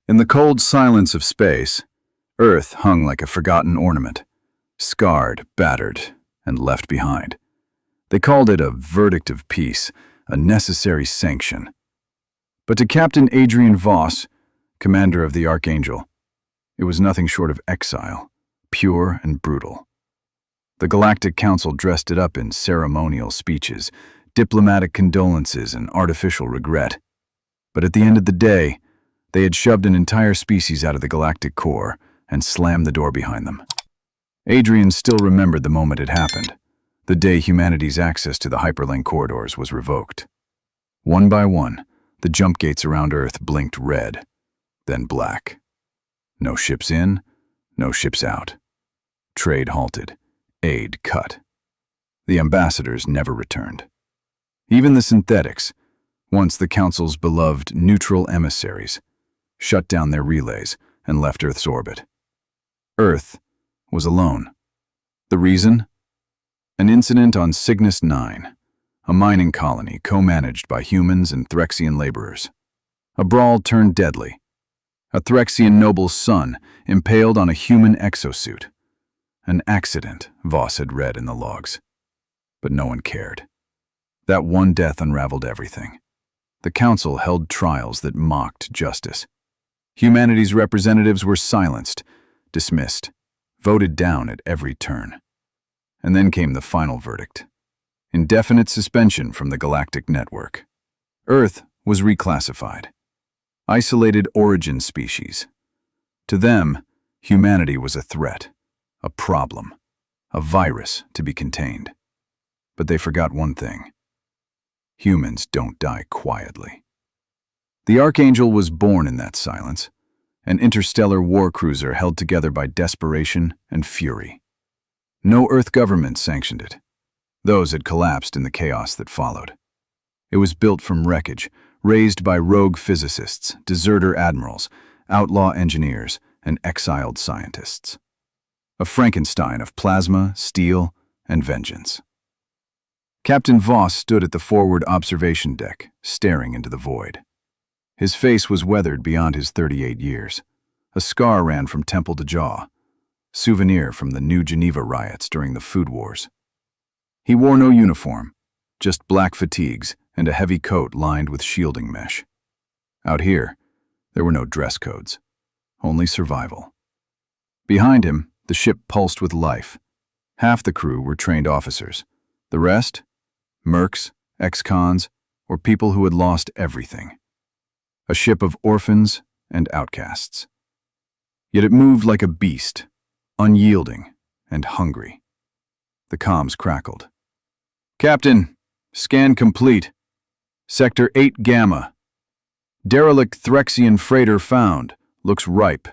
In the cold silence of space, Earth hung like a forgotten ornament, scarred, battered, and left behind. They called it a verdict of peace, a necessary sanction. But to Captain Adrian Voss, commander of the Archangel, it was nothing short of exile, pure and brutal. The Galactic Council dressed it up in ceremonial speeches, diplomatic condolences, and artificial regret. But at the end of the day, they had shoved an entire species out of the galactic core and slammed the door behind them. Adrian still remembered the moment it happened, the day humanity's access to the hyperlink corridors was revoked. One by one, the jump gates around Earth blinked red, then black. No ships in, no ships out. Trade halted, aid cut. The ambassadors never returned. Even the synthetics, once the Council's beloved neutral emissaries, shut down their relays and left Earth's orbit. Earth was alone. The reason? An incident on Cygnus 9, a mining colony co-managed by humans and Threxian laborers. A brawl turned deadly. A Threxian noble's son impaled on a human exosuit. An accident, Voss had read in the logs. But no one cared. That one death unraveled everything. The Council held trials that mocked justice. Humanity's representatives were silenced, dismissed, voted down at every turn. And then came the final verdict. Indefinite suspension from the galactic network. Earth was reclassified. Isolated origin species. To them, humanity was a threat, a problem, a virus to be contained. But they forgot one thing. Humans don't die quietly. The Archangel was born in that silence, an interstellar war cruiser held together by desperation and fury. No Earth government sanctioned it. Those had collapsed in the chaos that followed. It was built from wreckage, raised by rogue physicists, deserter admirals, outlaw engineers, and exiled scientists. A Frankenstein of plasma, steel, and vengeance. Captain Voss stood at the forward observation deck, staring into the void. His face was weathered beyond his 38 years. A scar ran from temple to jaw, souvenir from the New Geneva riots during the food wars. He wore no uniform, just black fatigues and a heavy coat lined with shielding mesh. Out here, there were no dress codes, only survival. Behind him, the ship pulsed with life. Half the crew were trained officers. The rest, mercs, ex-cons, or people who had lost everything. A ship of orphans and outcasts. Yet it moved like a beast, unyielding and hungry. The comms crackled. "Captain, scan complete. Sector 8 Gamma. Derelict Threxian freighter found. Looks ripe."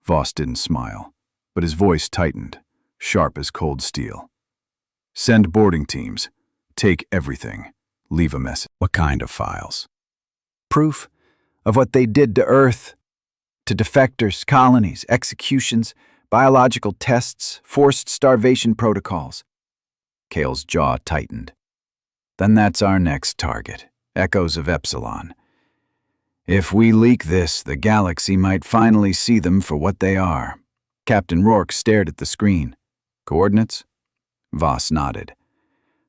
Voss didn't smile, but his voice tightened, sharp as cold steel. "Send boarding teams. Take everything. Leave a message." What kind of files? Proof of what they did to Earth, to defectors, colonies, executions, biological tests, forced starvation protocols. Kale's jaw tightened. Then that's our next target, echoes of Epsilon. If we leak this, the galaxy might finally see them for what they are. Captain Rourke stared at the screen. Coordinates? Voss nodded.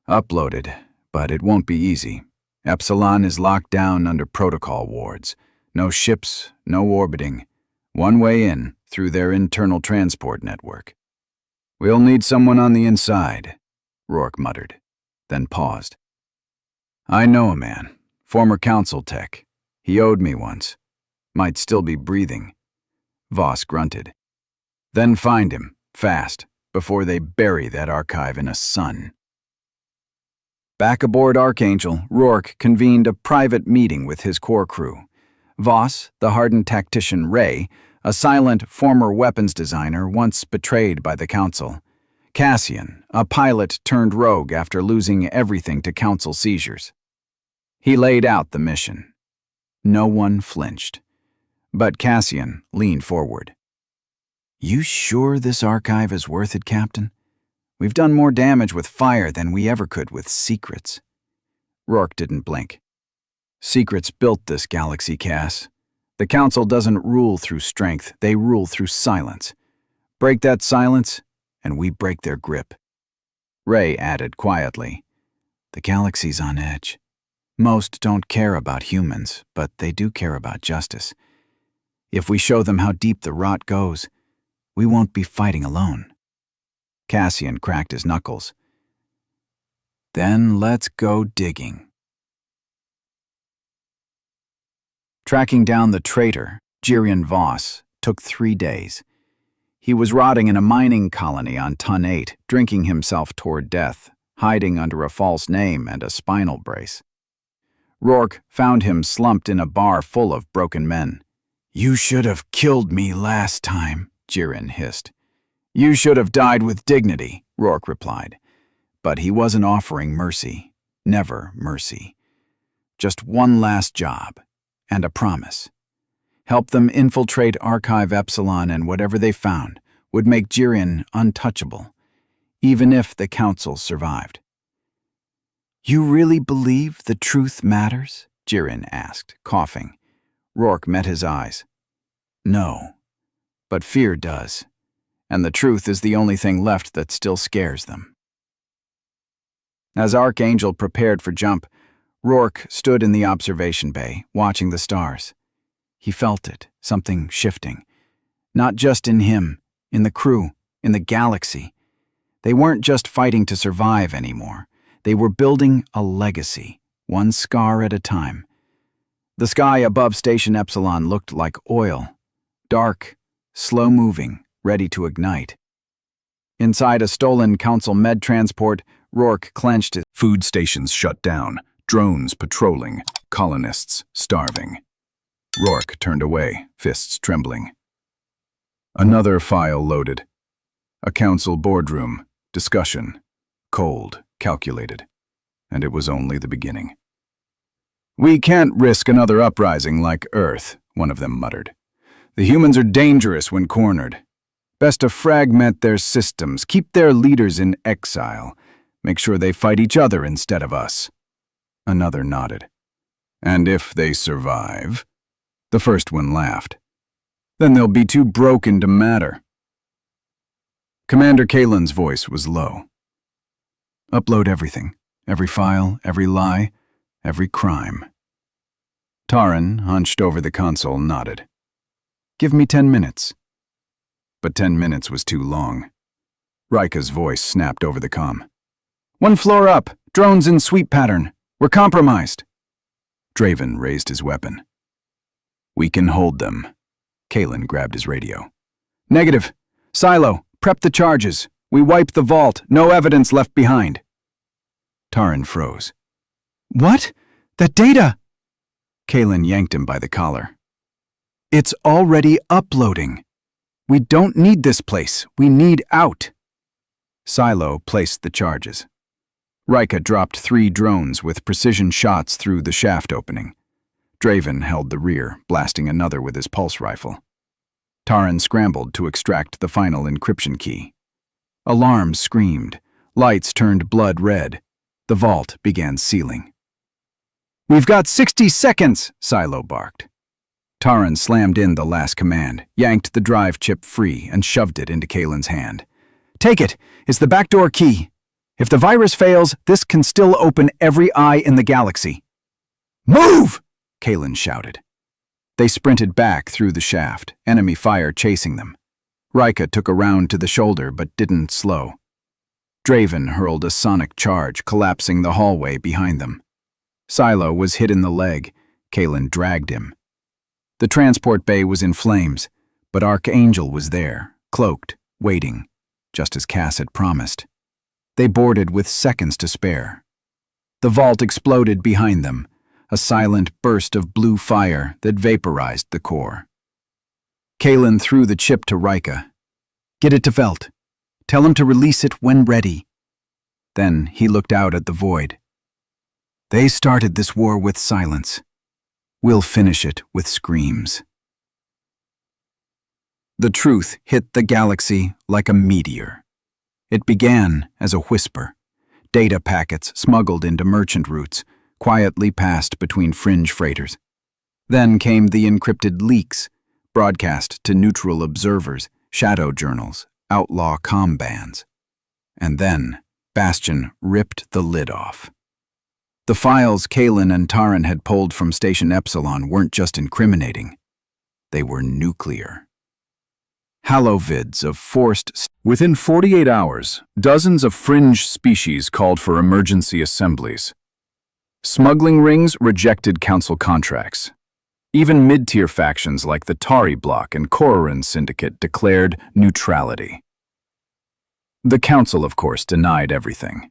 Uploaded, but it won't be easy. Epsilon is locked down under protocol wards. No ships, no orbiting. One way in, through their internal transport network. "We'll need someone on the inside," Rourke muttered, then paused. "I know a man, former council tech. He owed me once. Might still be breathing." Voss grunted. "Then find him, fast, before they bury that archive in a sun." Back aboard Archangel, Rourke convened a private meeting with his core crew. Voss, the hardened tactician Ray, a silent former weapons designer once betrayed by the Council. Cassian, a pilot turned rogue after losing everything to Council seizures. He laid out the mission. No one flinched. But Cassian leaned forward. "You sure this archive is worth it, Captain? We've done more damage with fire than we ever could with secrets." Rourke didn't blink. "Secrets built this galaxy, Cass. The Council doesn't rule through strength, they rule through silence. Break that silence, and we break their grip. Ray added quietly, "The galaxy's on edge. Most don't care about humans, but they do care about justice. If we show them how deep the rot goes, we won't be fighting alone." Cassian cracked his knuckles. "Then let's go digging." Tracking down the traitor, Jirian Voss, took 3 days. He was rotting in a mining colony on Ton 8, drinking himself toward death, hiding under a false name and a spinal brace. Rourke found him slumped in a bar full of broken men. "You should have killed me last time," Jirian hissed. "You should have died with dignity," Rourke replied. But he wasn't offering mercy. Never mercy. Just one last job. And a promise. Help them infiltrate Archive Epsilon, and whatever they found would make Jirian untouchable, even if the Council survived. "You really believe the truth matters?" Jirian asked, coughing. Rourke met his eyes. "No, but fear does, and the truth is the only thing left that still scares them." As Archangel prepared for jump, Rourke stood in the observation bay, watching the stars. He felt it, something shifting. Not just in him, in the crew, in the galaxy. They weren't just fighting to survive anymore. They were building a legacy, one scar at a time. The sky above Station Epsilon looked like oil, dark, slow-moving, ready to ignite. Inside a stolen Council med transport, Rourke clenched his Food stations shut down, drones patrolling, colonists starving. Rourke turned away, fists trembling. Another file loaded. A council boardroom, discussion. Cold, calculated. And it was only the beginning. "We can't risk another uprising like Earth," one of them muttered. "The humans are dangerous when cornered. Best to fragment their systems, keep their leaders in exile, make sure they fight each other instead of us." Another nodded. "And if they survive?" The first one laughed. "Then they'll be too broken to matter." Commander Kalen's voice was low. "Upload everything. Every file, every lie, every crime." Taran, hunched over the console, nodded. "Give me 10 minutes." But 10 minutes was too long. Rika's voice snapped over the comm. "One floor up, drones in sweep pattern. We're compromised." Draven raised his weapon. "We can hold them." Kalen grabbed his radio. "Negative. Silo, prep the charges. We wipe the vault. No evidence left behind." Taran froze. "What? That data?" Kalen yanked him by the collar. "It's already uploading. We don't need this place. We need out." Silo placed the charges. Rika dropped 3 drones with precision shots through the shaft opening. Draven held the rear, blasting another with his pulse rifle. Taran scrambled to extract the final encryption key. Alarms screamed. Lights turned blood red. The vault began sealing. "We've got 60 seconds, Silo barked. Taran slammed in the last command, yanked the drive chip free, and shoved it into Kalen's hand. "Take it. It's the backdoor key. If the virus fails, this can still open every eye in the galaxy." "Move!" Kalen shouted. They sprinted back through the shaft, enemy fire chasing them. Rika took a round to the shoulder but didn't slow. Draven hurled a sonic charge, collapsing the hallway behind them. Silo was hit in the leg. Kalen dragged him. The transport bay was in flames, but Archangel was there, cloaked, waiting, just as Cass had promised. They boarded with seconds to spare. The vault exploded behind them, a silent burst of blue fire that vaporized the core. Kalen threw the chip to Rika. "Get it to Velt. Tell him to release it when ready." Then he looked out at the void. "They started this war with silence. We'll finish it with screams." The truth hit the galaxy like a meteor. It began as a whisper, data packets smuggled into merchant routes, quietly passed between fringe freighters. Then came the encrypted leaks, broadcast to neutral observers, shadow journals, outlaw comm bans. And then, Bastion ripped the lid off. The files Kalen and Taran had pulled from Station Epsilon weren't just incriminating. They were nuclear. Halovids of forced... Within 48 hours, dozens of fringe species called for emergency assemblies. Smuggling rings rejected council contracts. Even mid-tier factions like the Tari Bloc and Kororan Syndicate declared neutrality. The council, of course, denied everything.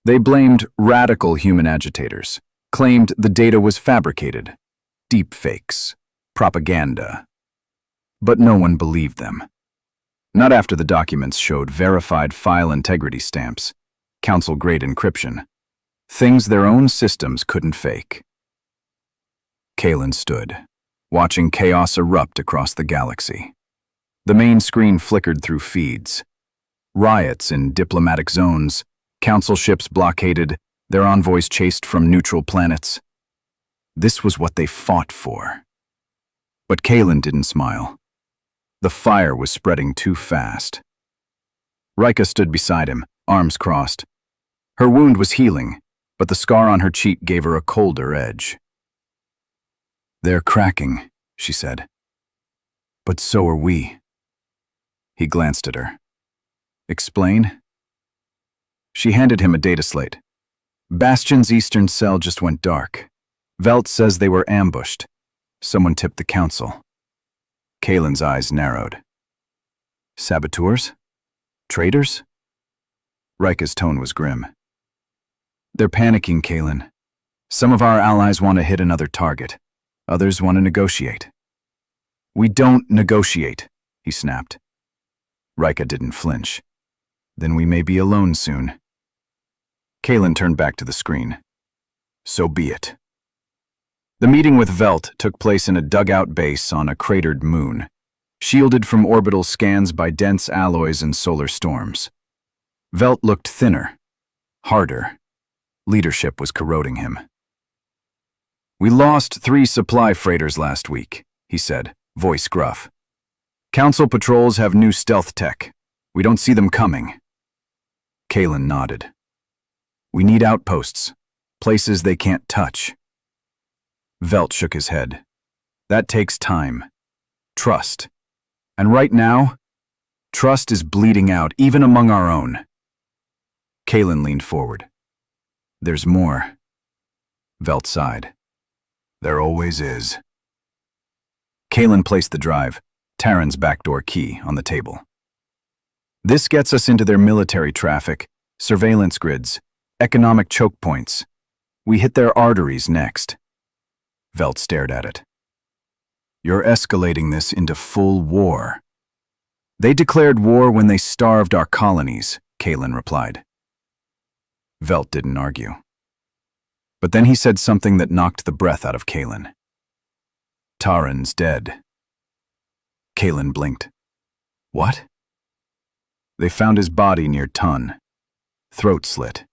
They blamed radical human agitators, claimed the data was fabricated, deepfakes, propaganda. But no one believed them. Not after the documents showed verified file integrity stamps, council-grade encryption, things their own systems couldn't fake. Kalen stood, watching chaos erupt across the galaxy. The main screen flickered through feeds. Riots in diplomatic zones, council ships blockaded, their envoys chased from neutral planets. This was what they fought for. But Kalen didn't smile. The fire was spreading too fast. Rika stood beside him, arms crossed. Her wound was healing, but the scar on her cheek gave her a colder edge. "They're cracking," she said. "But so are we." He glanced at her. "Explain?" She handed him a data slate. Bastion's eastern cell just went dark. Velt says they were ambushed. Someone tipped the council. Kalen's eyes narrowed. "Saboteurs? Traitors?" Rika's tone was grim. "They're panicking, Kalen. Some of our allies want to hit another target. Others want to negotiate." "We don't negotiate," he snapped. Rika didn't flinch. "Then we may be alone soon." Kalen turned back to the screen. "So be it." The meeting with Velt took place in a dugout base on a cratered moon, shielded from orbital scans by dense alloys and solar storms. Velt looked thinner, harder. Leadership was corroding him. "We lost 3 supply freighters last week," he said, voice gruff. "Council patrols have new stealth tech. We don't see them coming." Kalen nodded. "We need outposts, places they can't touch." Velt shook his head. "That takes time. Trust. And right now, trust is bleeding out, even among our own." Kalen leaned forward. "There's more." Velt sighed. "There always is." Kalen placed the drive, Taran's backdoor key, on the table. "This gets us into their military traffic, surveillance grids, economic choke points. We hit their arteries next." Velt stared at it. "You're escalating this into full war." "They declared war when they starved our colonies," Kalen replied. Velt didn't argue. But then he said something that knocked the breath out of Kalen. "Taran's dead." Kalen blinked. "What?" "They found his body near Tun. Throat slit.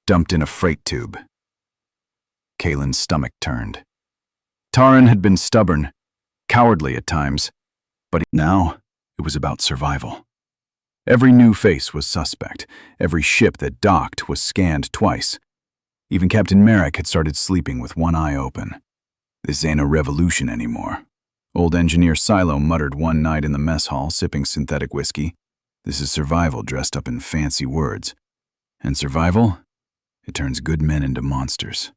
Dumped in a freight tube." Kalen's stomach turned. Taran had been stubborn, cowardly at times, but now it was about survival. Every new face was suspect. Every ship that docked was scanned twice. Even Captain Merrick had started sleeping with one eye open. "This ain't a revolution anymore," old engineer Silo muttered one night in the mess hall, sipping synthetic whiskey. "This is survival dressed up in fancy words. And survival? It turns good men into monsters."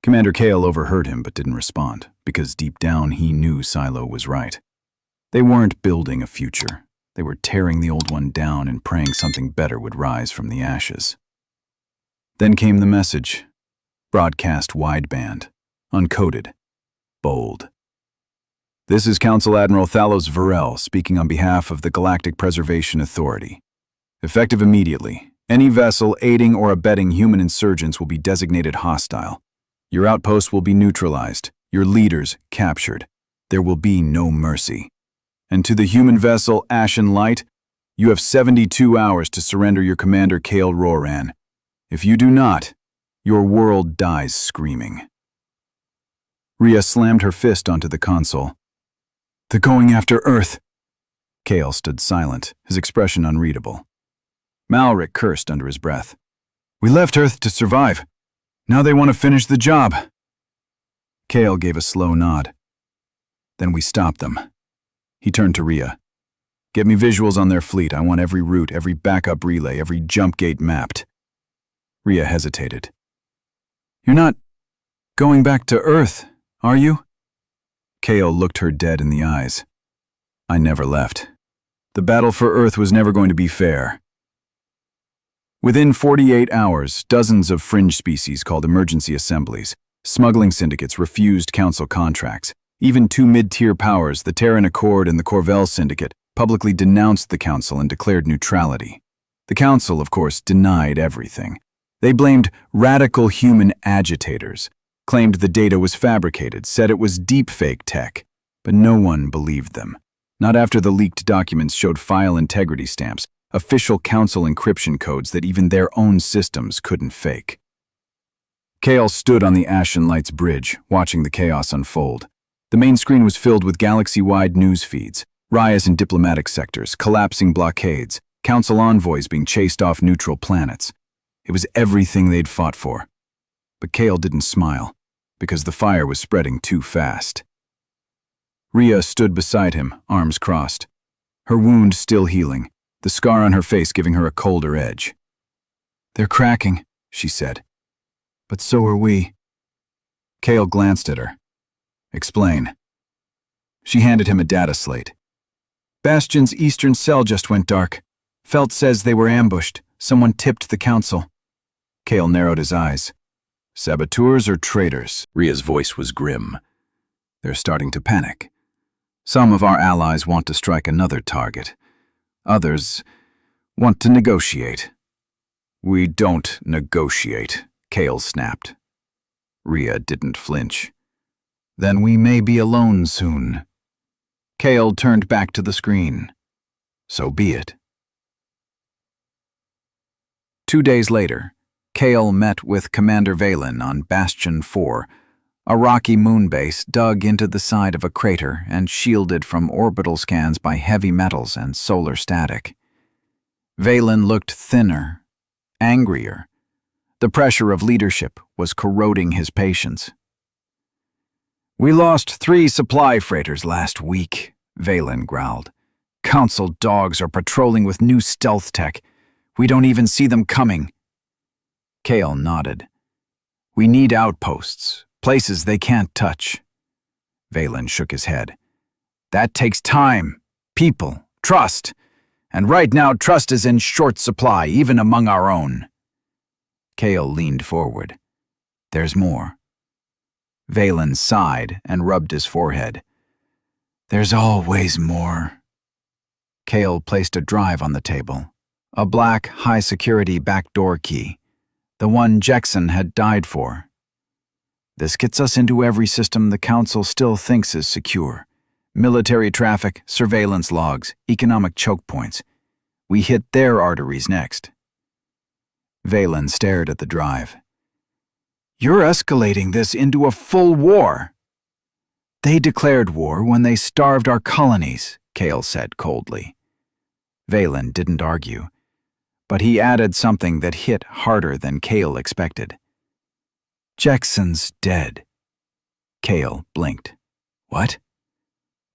Commander Kale overheard him but didn't respond, because deep down he knew Silo was right. They weren't building a future. They were tearing the old one down and praying something better would rise from the ashes. Then came the message. Broadcast wideband. Uncoded. Bold. "This is Council Admiral Thalos Varel speaking on behalf of the Galactic Preservation Authority. Effective immediately, any vessel aiding or abetting human insurgents will be designated hostile. Your outposts will be neutralized, your leaders captured. There will be no mercy. And to the human vessel Ashen Light, you have 72 hours to surrender your commander Kale Roran. If you do not, your world dies screaming." Rhea slammed her fist onto the console. "They're going after Earth." Kale stood silent, his expression unreadable. Malric cursed under his breath. "We left Earth to survive. Now they want to finish the job." Kale gave a slow nod. "Then we stopped them." He turned to Rhea. "Get me visuals on their fleet. I want every route, every backup relay, every jump gate mapped." Rhea hesitated. "You're not going back to Earth, are you?" Kale looked her dead in the eyes. "I never left. The battle for Earth was never going to be fair." Within 48 hours, dozens of fringe species called emergency assemblies, smuggling syndicates refused council contracts. Even two mid-tier powers, the Terran Accord and the Corvell Syndicate, publicly denounced the council and declared neutrality. The council, of course, denied everything. They blamed radical human agitators, claimed the data was fabricated, said it was deepfake tech, but no one believed them. Not after the leaked documents showed file integrity stamps, official council encryption codes that even their own systems couldn't fake. Kale stood on the Ashen Lights Bridge, watching the chaos unfold. The main screen was filled with galaxy-wide news feeds, riots in diplomatic sectors, collapsing blockades, council envoys being chased off neutral planets. It was everything they'd fought for. But Kale didn't smile, because the fire was spreading too fast. Rhea stood beside him, arms crossed. Her wound still healing, the scar on her face giving her a colder edge. "They're cracking," she said. "But so are we." Kale glanced at her. "Explain." She handed him a data slate. "Bastion's eastern cell just went dark. Felt says they were ambushed. Someone tipped the council." Kale narrowed his eyes. "Saboteurs or traitors?" Rhea's voice was grim. "They're starting to panic. Some of our allies want to strike another target. Others want to negotiate." "We don't negotiate," Kale snapped. Rhea didn't flinch. "Then we may be alone soon." Kale turned back to the screen. "So be it." 2 days later, Kale met with Commander Valen on Bastion 4, a rocky moon base dug into the side of a crater and shielded from orbital scans by heavy metals and solar static. Valen looked thinner, angrier. The pressure of leadership was corroding his patience. "We lost 3 supply freighters last week," Valen growled. "Council dogs are patrolling with new stealth tech. We don't even see them coming." Kale nodded. "We need outposts, places they can't touch." Valen shook his head. "That takes time, people, trust. And right now trust is in short supply, even among our own." Kale leaned forward. "There's more." Valen sighed and rubbed his forehead. "There's always more." Kale placed a drive on the table, a black, high-security backdoor key, the one Jackson had died for. "This gets us into every system the Council still thinks is secure. Military traffic, surveillance logs, economic choke points. We hit their arteries next." Valen stared at the drive. "You're escalating this into a full war." "They declared war when they starved our colonies," Kale said coldly. Valen didn't argue, but he added something that hit harder than Kale expected. "Jackson's dead." Kale blinked. "What?"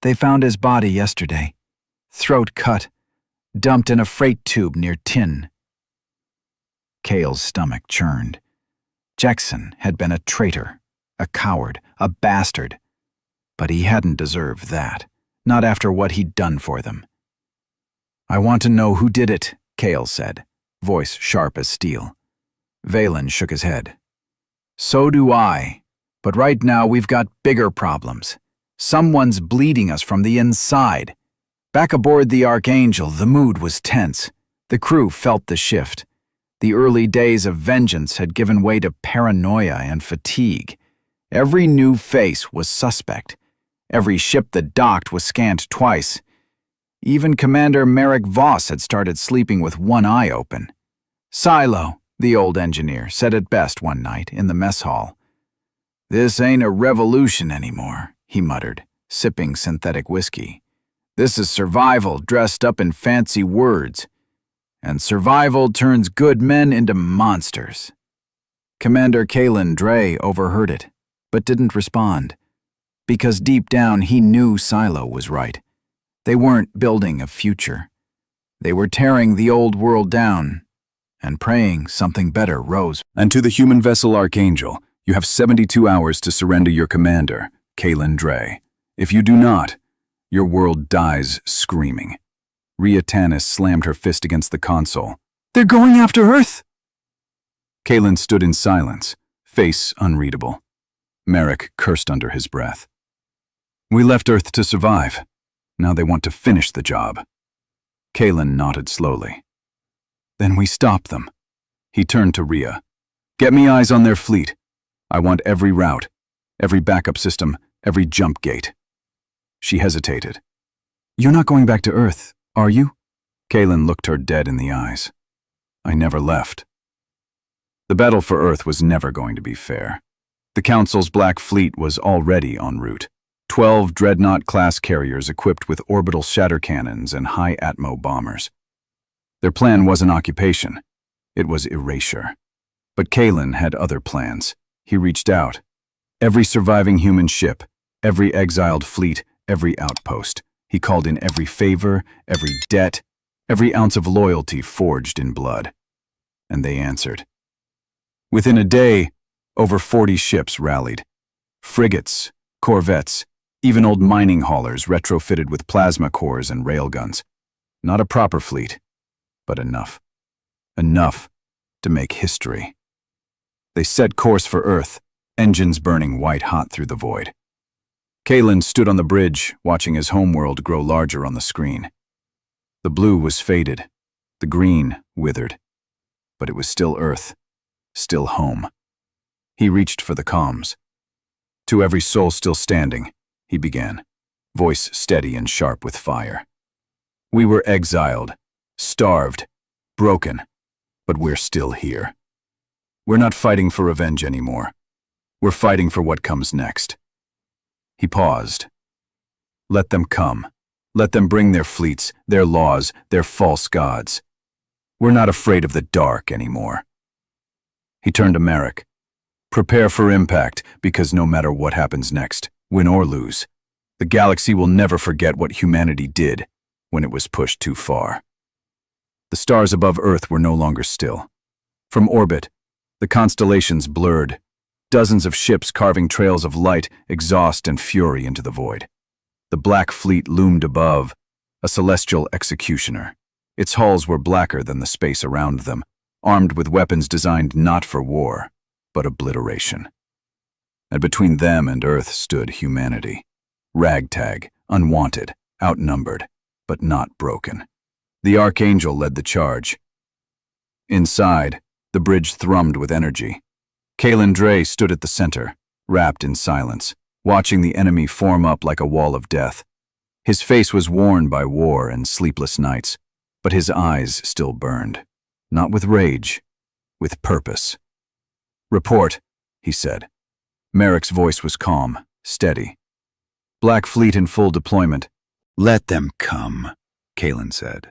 "They found his body yesterday. Throat cut, dumped in a freight tube near Tin." Kale's stomach churned. Jackson had been a traitor, a coward, a bastard. But he hadn't deserved that, not after what he'd done for them. "I want to know who did it," Kale said, voice sharp as steel. Valen shook his head. "So do I, but right now we've got bigger problems. Someone's bleeding us from the inside." Back aboard the Archangel, the mood was tense. The crew felt the shift. The early days of vengeance had given way to paranoia and fatigue. Every new face was suspect. Every ship that docked was scanned twice. Even Commander Merrick Voss had started sleeping with one eye open. Silo, the old engineer, said it best one night in the mess hall. "This ain't a revolution anymore," he muttered, sipping synthetic whiskey. "This is survival dressed up in fancy words. And survival turns good men into monsters." Commander Kalen Dre overheard it, but didn't respond. Because deep down he knew Silo was right. They weren't building a future. They were tearing the old world down and praying something better rose. And to the human vessel Archangel, you have 72 hours to surrender your commander, Kalen Dre. If you do not, your world dies screaming. Rhea Tanis slammed her fist against the console. "They're going after Earth!" Kalen stood in silence, face unreadable. Merrick cursed under his breath. "We left Earth to survive. Now they want to finish the job." Kalen nodded slowly. "Then we stop them." He turned to Rhea. "Get me eyes on their fleet. I want every route, every backup system, every jump gate." She hesitated. "You're not going back to Earth, are you?" Kalen looked her dead in the eyes. "I never left." The battle for Earth was never going to be fair. The Council's Black Fleet was already en route. 12 Dreadnought-class carriers equipped with orbital shatter cannons and high-atmo bombers. Their plan wasn't occupation. It was erasure. But Kalen had other plans. He reached out. Every surviving human ship, every exiled fleet, every outpost. He called in every favor, every debt, every ounce of loyalty forged in blood. And they answered. Within a day, over 40 ships rallied. Frigates, corvettes, even old mining haulers retrofitted with plasma cores and railguns. Not a proper fleet, but enough. Enough to make history. They set course for Earth, engines burning white-hot through the void. Kalen stood on the bridge, watching his homeworld grow larger on the screen. The blue was faded, the green withered, but it was still Earth, still home. He reached for the comms. "To every soul still standing," he began, voice steady and sharp with fire. "We were exiled, starved, broken, but we're still here. We're not fighting for revenge anymore. We're fighting for what comes next." He paused. "Let them come. Let them bring their fleets, their laws, their false gods. We're not afraid of the dark anymore." He turned to Merrick. "Prepare for impact, because no matter what happens next, win or lose, the galaxy will never forget what humanity did when it was pushed too far." The stars above Earth were no longer still. From orbit, the constellations blurred, dozens of ships carving trails of light, exhaust, and fury into the void. The Black Fleet loomed above, a celestial executioner. Its hulls were blacker than the space around them, armed with weapons designed not for war, but obliteration. And between them and Earth stood humanity. Ragtag, unwanted, outnumbered, but not broken. The Archangel led the charge. Inside, the bridge thrummed with energy. Kalen Dre stood at the center, wrapped in silence, watching the enemy form up like a wall of death. His face was worn by war and sleepless nights, but his eyes still burned. Not with rage, with purpose. "Report," he said. Merrick's voice was calm, steady. "Black Fleet in full deployment." "Let them come," Kalen said.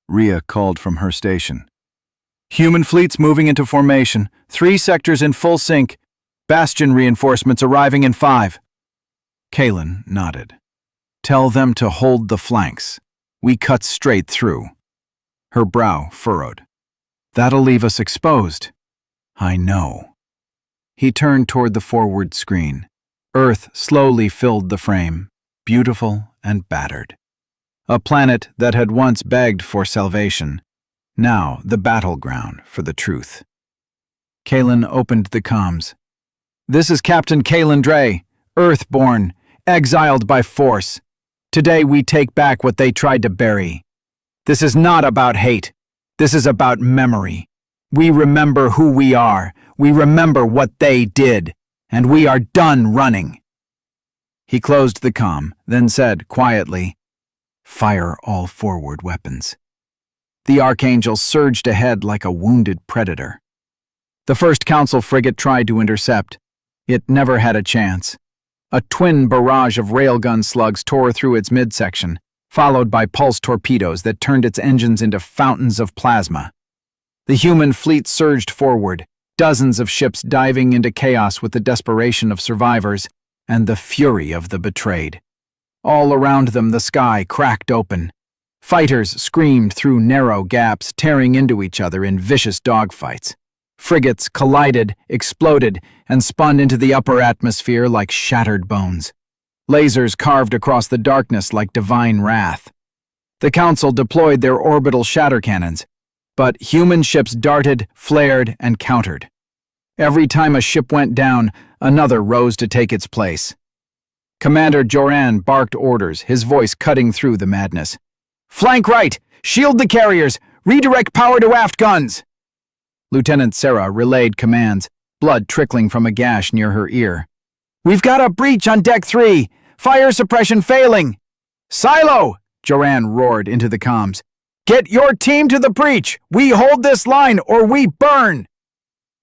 Rhea called from her station. "Human fleets moving into formation. 3 sectors in full sync. Bastion reinforcements arriving in 5. Kalen nodded. "Tell them to hold the flanks. We cut straight through." Her brow furrowed. "That'll leave us exposed." "I know." He turned toward the forward screen. Earth slowly filled the frame, beautiful and battered. A planet that had once begged for salvation, now the battleground for the truth. Kalen opened the comms. "This is Captain Kalen Dre, Earthborn, exiled by force. Today we take back what they tried to bury. This is not about hate. This is about memory. We remember who we are. We remember what they did. And we are done running." He closed the comm, then said quietly, "Fire all forward weapons." The Archangel surged ahead like a wounded predator. The first Council frigate tried to intercept. It never had a chance. A twin barrage of railgun slugs tore through its midsection, followed by pulse torpedoes that turned its engines into fountains of plasma. The human fleet surged forward, dozens of ships diving into chaos with the desperation of survivors and the fury of the betrayed. All around them, the sky cracked open. Fighters screamed through narrow gaps, tearing into each other in vicious dogfights. Frigates collided, exploded, and spun into the upper atmosphere like shattered bones. Lasers carved across the darkness like divine wrath. The Council deployed their orbital shatter cannons, but human ships darted, flared, and countered. Every time a ship went down, another rose to take its place. Commander Joran barked orders, his voice cutting through the madness. "Flank right! Shield the carriers! Redirect power to aft guns!" Lieutenant Sarah relayed commands, blood trickling from a gash near her ear. "We've got a breach on Deck 3! Fire suppression failing!" "Silo!" Joran roared into the comms. "Get your team to the breach! We hold this line or we burn!"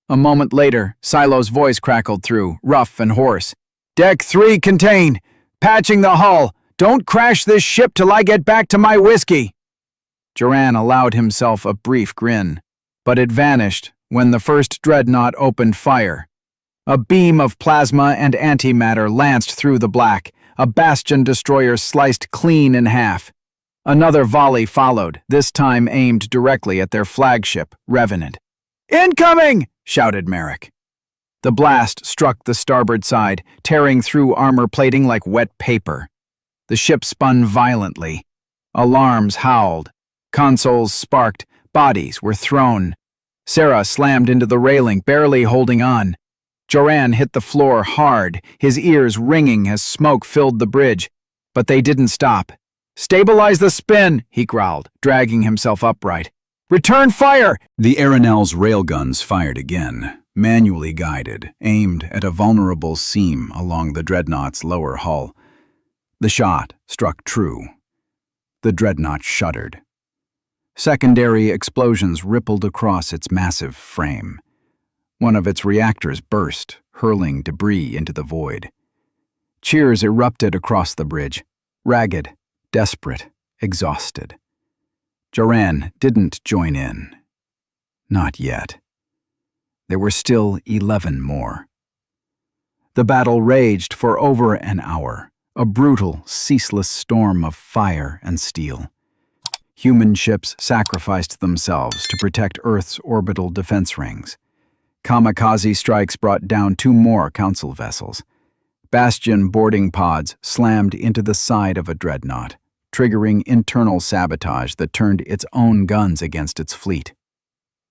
A moment later, Silo's voice crackled through, rough and hoarse. "Deck 3 contained! Patching the hull! Don't crash this ship till I get back to my whiskey!" Joran allowed himself a brief grin, but it vanished when the first dreadnought opened fire. A beam of plasma and antimatter lanced through the black, a bastion destroyer sliced clean in half. Another volley followed, this time aimed directly at their flagship, Revenant. "Incoming!" shouted Merrick. The blast struck the starboard side, tearing through armor plating like wet paper. The ship spun violently. Alarms howled. Consoles sparked. Bodies were thrown. Sarah slammed into the railing, barely holding on. Joran hit the floor hard, his ears ringing as smoke filled the bridge. But they didn't stop. "Stabilize the spin," he growled, dragging himself upright. "Return fire!" The Aeronel's railguns fired again, manually guided, aimed at a vulnerable seam along the dreadnought's lower hull. The shot struck true. The dreadnought shuddered. Secondary explosions rippled across its massive frame. One of its reactors burst, hurling debris into the void. Cheers erupted across the bridge, ragged, desperate, exhausted. Joran didn't join in. Not yet. There were still 11 more. The battle raged for over an hour, a brutal, ceaseless storm of fire and steel. Human ships sacrificed themselves to protect Earth's orbital defense rings. Kamikaze strikes brought down 2 more Council vessels. Bastion boarding pods slammed into the side of a dreadnought, triggering internal sabotage that turned its own guns against its fleet.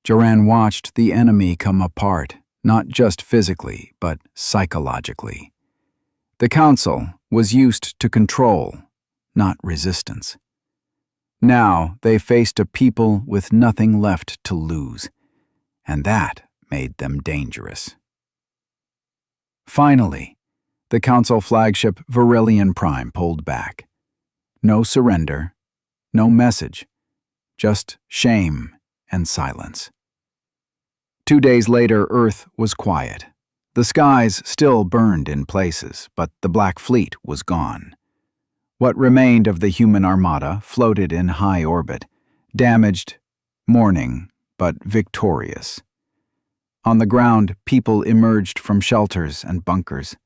Joran watched the enemy come apart, not just physically, but psychologically. The Council was used to control, not resistance. Now they faced a people with nothing left to lose, and that made them dangerous. Finally, the Council flagship Virillion Prime pulled back. No surrender, no message, just shame and silence. 2 days later, Earth was quiet. The skies still burned in places, but the Black Fleet was gone. What remained of the human armada floated in high orbit, damaged, mourning, but victorious. On the ground, people emerged from shelters and bunkers.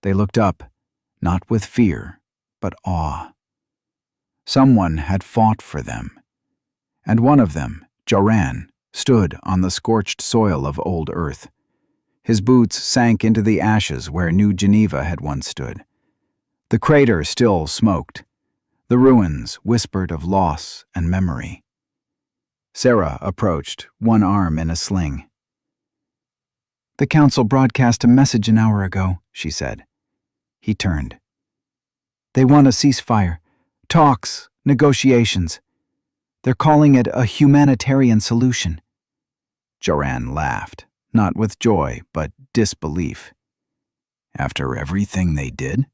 They looked up, not with fear, but awe. Someone had fought for them, and one of them, Joran, stood on the scorched soil of old Earth. His boots sank into the ashes where New Geneva had once stood. The crater still smoked. The ruins whispered of loss and memory. Sarah approached, one arm in a sling. "The Council broadcast a message an hour ago," she said. He turned. "They want a ceasefire. Talks, negotiations. They're calling it a humanitarian solution." Joran laughed, not with joy, but disbelief. "After everything they did?"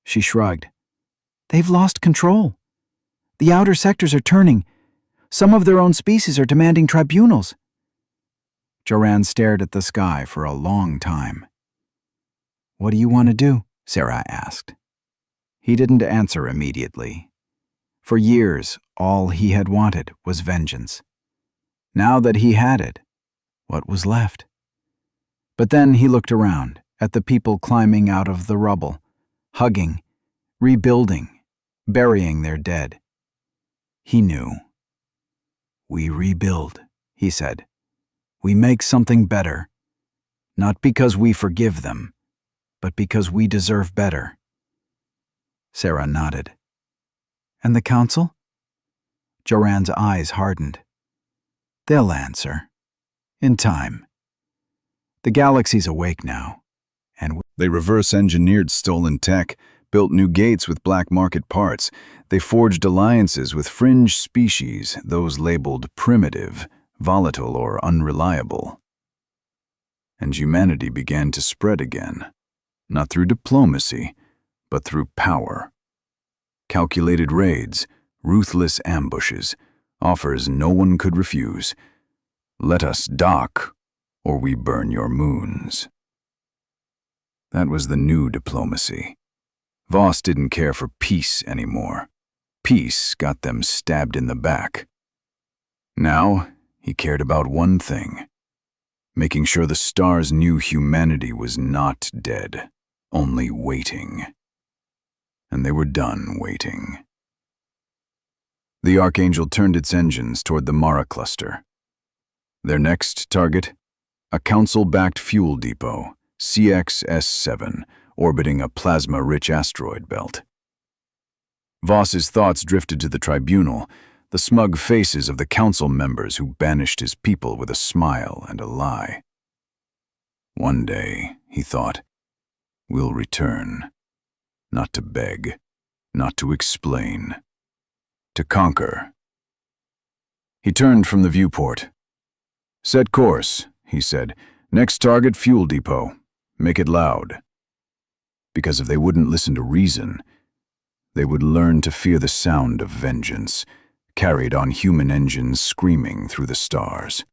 She shrugged. "They've lost control. The outer sectors are turning. Some of their own species are demanding tribunals." Joran stared at the sky for a long time. "What do you want to do?" Sarah asked. He didn't answer immediately. For years, all he had wanted was vengeance. Now that he had it, what was left? But then he looked around at the people climbing out of the rubble, hugging, rebuilding, burying their dead. He knew. "We rebuild," he said. "We make something better, not because we forgive them, but because we deserve better." Sarah nodded. "And the council?" Joran's eyes hardened. "They'll answer. In time. The galaxy's awake now, and They reverse-engineered stolen tech, built new gates with black market parts. They forged alliances with fringe species, those labeled primitive, volatile, or unreliable. And humanity began to spread again, not through diplomacy, but through power. Calculated raids, ruthless ambushes, offers no one could refuse. "Let us dock, or we burn your moons." That was the new diplomacy. Voss didn't care for peace anymore. Peace got them stabbed in the back. Now, he cared about one thing: making sure the stars knew humanity was not dead, only waiting. And they were done waiting. The Archangel turned its engines toward the Mara cluster. Their next target? A Council-backed fuel depot, CXS-7, orbiting a plasma-rich asteroid belt. Voss's thoughts drifted to the tribunal, the smug faces of the council members who banished his people with a smile and a lie. One day, he thought, we'll return. Not to beg, not to explain, to conquer. He turned from the viewport. "Set course," he said. "Next target, fuel depot. Make it loud." Because if they wouldn't listen to reason, they would learn to fear the sound of vengeance, carried on human engines screaming through the stars.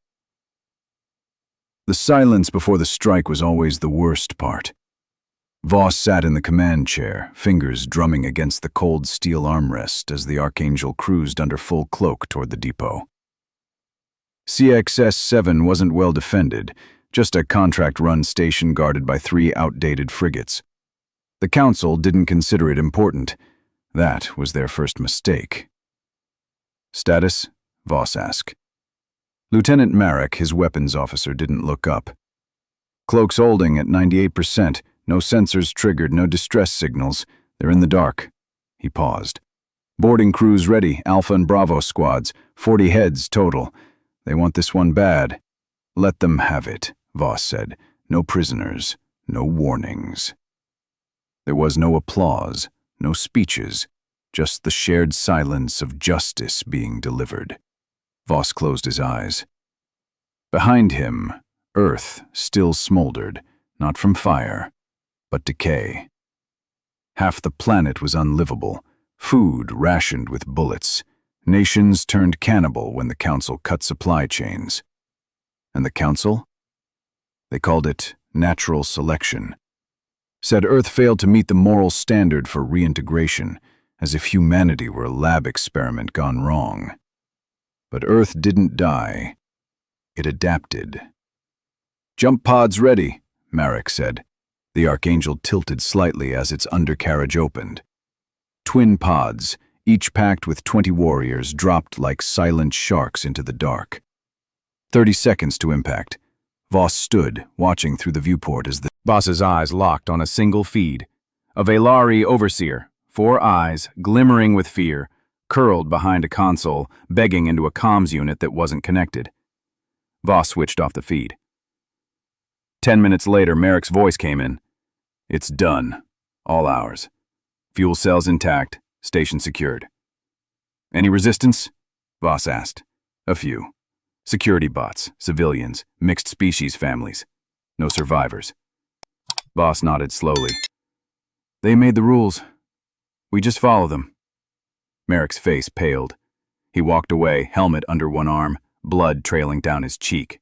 The silence before the strike was always the worst part. Voss sat in the command chair, fingers drumming against the cold steel armrest as the Archangel cruised under full cloak toward the depot. CXS-7 wasn't well defended, just a contract-run station guarded by 3 outdated frigates. The Council didn't consider it important. That was their first mistake. "Status?" Voss asked. Lieutenant Marek, his weapons officer, didn't look up. "Cloak's holding at 98%. No sensors triggered, no distress signals. They're in the dark." He paused. "Boarding crews ready, Alpha and Bravo squads, 40 heads total. They want this one bad." "Let them have it," Voss said. "No prisoners, no warnings." There was no applause, no speeches, just the shared silence of justice being delivered. Voss closed his eyes. Behind him, Earth still smoldered, not from fire, but decay. Half the planet was unlivable, food rationed with bullets. Nations turned cannibal when the Council cut supply chains. And the Council? They called it natural selection. Said Earth failed to meet the moral standard for reintegration, as if humanity were a lab experiment gone wrong. But Earth didn't die. It adapted. "Jump pods ready," Marek said. The Archangel tilted slightly as its undercarriage opened. Twin pods, each packed with 20 warriors, dropped like silent sharks into the dark. 30 seconds to impact. Voss stood, watching through the viewport as the boss's eyes locked on a single feed. A Velari overseer, 4 eyes, glimmering with fear, curled behind a console, begging into a comms unit that wasn't connected. Voss switched off the feed. 10 minutes later, Marek's voice came in. "It's done. All ours. Fuel cells intact. Station secured." "Any resistance?" Voss asked. "A few. Security bots, civilians, mixed species families. No survivors." Voss nodded slowly. "They made the rules. We just follow them." Marek's face paled. He walked away, helmet under one arm, blood trailing down his cheek.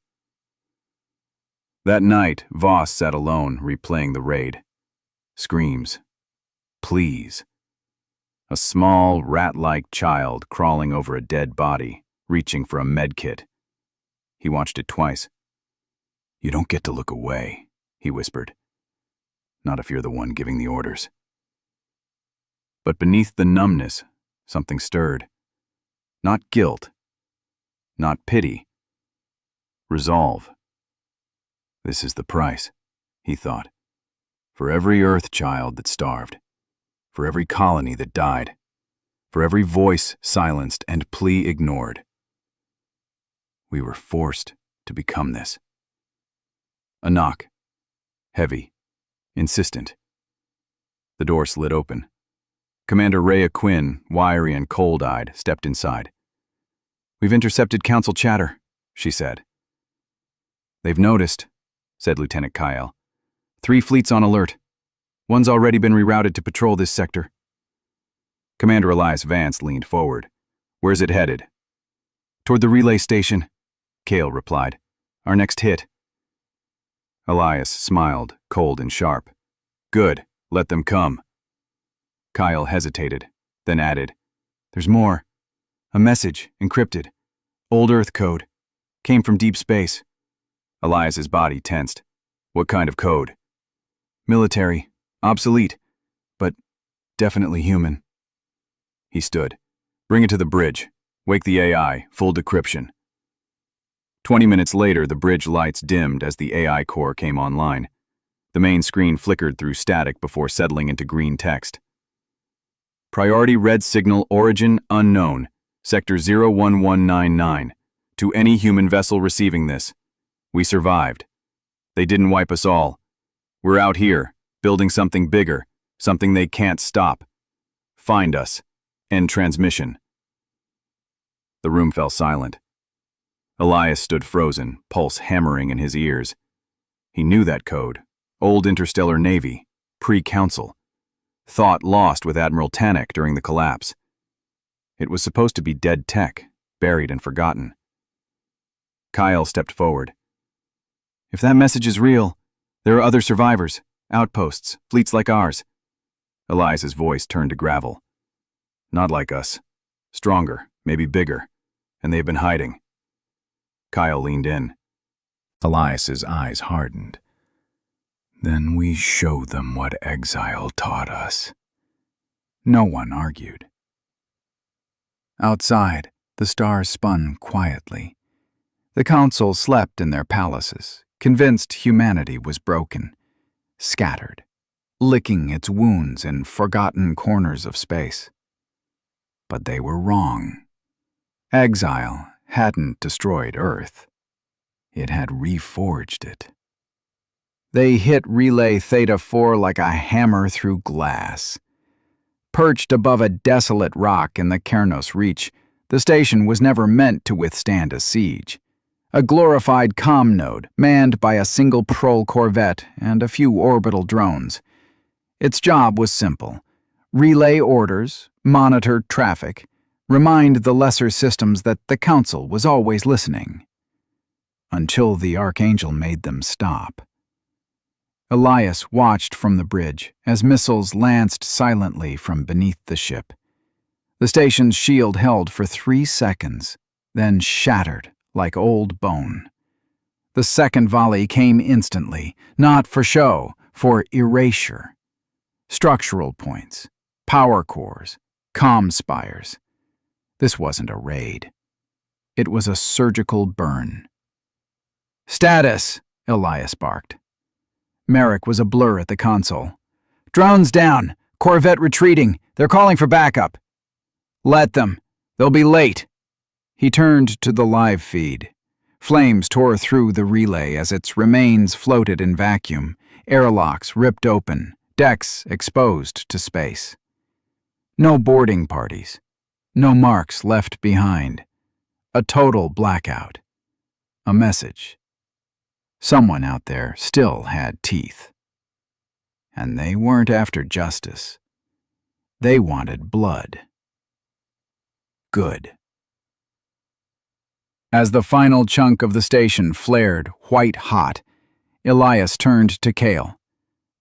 That night, Voss sat alone, replaying the raid. screams, pleas. A small, rat-like child crawling over a dead body, reaching for a medkit. He watched it twice. "You don't get to look away," he whispered. "Not if you're the one giving the orders." But beneath the numbness, something stirred. Not guilt. Not pity. Resolve. This is the price, he thought. For every Earth child that starved. For every colony that died. For every voice silenced and plea ignored. We were forced to become this. A knock. Heavy. Insistent. The door slid open. Commander Rhea Quinn, wiry and cold-eyed, stepped inside. "We've intercepted Council chatter," she said. "They've noticed," said Lieutenant Kyle. "3 fleets on alert. One's already been rerouted to patrol this sector." Commander Elias Vance leaned forward. "Where's it headed?" "Toward the relay station," Cale replied. "Our next hit." Elias smiled, cold and sharp. "Good. Let them come." Kyle hesitated, then added, "There's more. A message, encrypted. Old Earth code. Came from deep space." Elias's body tensed. "What kind of code?" "Military. Obsolete. But definitely human." He stood. "Bring it to the bridge. Wake the AI. Full decryption." 20 minutes later, the bridge lights dimmed as the AI core came online. The main screen flickered through static before settling into green text. "Priority red signal origin unknown. Sector 01199. To any human vessel receiving this. We survived. They didn't wipe us all. We're out here, building something bigger, something they can't stop. Find us. End transmission." The room fell silent. Elias stood frozen, pulse hammering in his ears. He knew that code. Old Interstellar Navy. Pre-Council. Thought lost with Admiral Tannick during the collapse. It was supposed to be dead tech, buried and forgotten. Kyle stepped forward. "If that message is real, there are other survivors, outposts, fleets like ours." Elias's voice turned to gravel. "Not like us. Stronger, maybe bigger. And they've been hiding." Kyle leaned in. Elias's eyes hardened. "Then we show them what exile taught us." No one argued. Outside, the stars spun quietly. The council slept in their palaces, convinced humanity was broken, scattered, licking its wounds in forgotten corners of space. But they were wrong. Exile hadn't destroyed Earth. It had reforged it. They hit Relay Theta 4 like a hammer through glass. Perched above a desolate rock in the Kernos Reach, the station was never meant to withstand a siege. A glorified comm node manned by a single Prol corvette and a few orbital drones. Its job was simple: relay orders, monitor traffic, remind the lesser systems that the Council was always listening. Until the Archangel made them stop. Elias watched from the bridge as missiles lanced silently from beneath the ship. The station's shield held for 3 seconds, then shattered like old bone. The second volley came instantly, not for show, for erasure. Structural points, power cores, comm spires. This wasn't a raid. It was a surgical burn. "Status," Elias barked. Merrick was a blur at the console. "Drones down. Corvette retreating. They're calling for backup." "Let them. They'll be late." He turned to the live feed. Flames tore through the relay as its remains floated in vacuum, airlocks ripped open, decks exposed to space. No boarding parties. No marks left behind. A total blackout. A message. Someone out there still had teeth. And they weren't after justice. They wanted blood. Good. As the final chunk of the station flared white hot, Elias turned to Cale.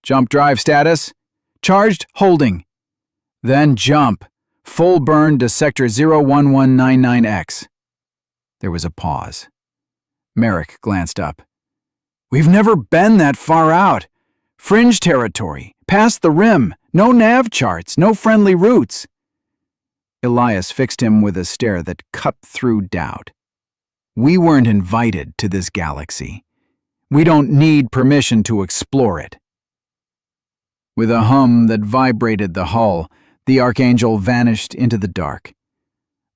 "Jump drive status? Charged, holding. Then jump. Full burn to sector 01199X. There was a pause. Merrick glanced up. We've never been that far out. Fringe territory, past the rim, no nav charts, no friendly routes. Elias fixed him with a stare that cut through doubt. We weren't invited to this galaxy. We don't need permission to explore it. With a hum that vibrated the hull, the Archangel vanished into the dark.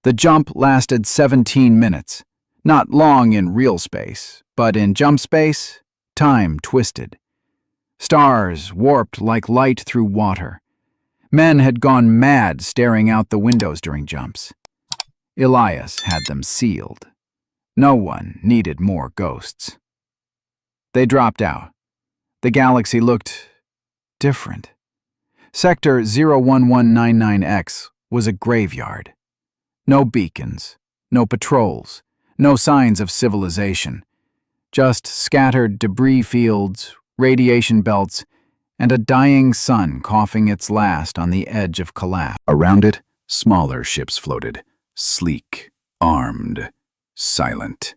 The jump lasted 17 minutes. Not long in real space, but in jump space, time twisted. Stars warped like light through water. Men had gone mad staring out the windows during jumps. Elias had them sealed. No one needed more ghosts. They dropped out. The galaxy looked different. Sector 01199X was a graveyard. No beacons, no patrols, no signs of civilization. Just scattered debris fields, radiation belts, and a dying sun coughing its last on the edge of collapse. Around it, smaller ships floated, sleek, armed, silent.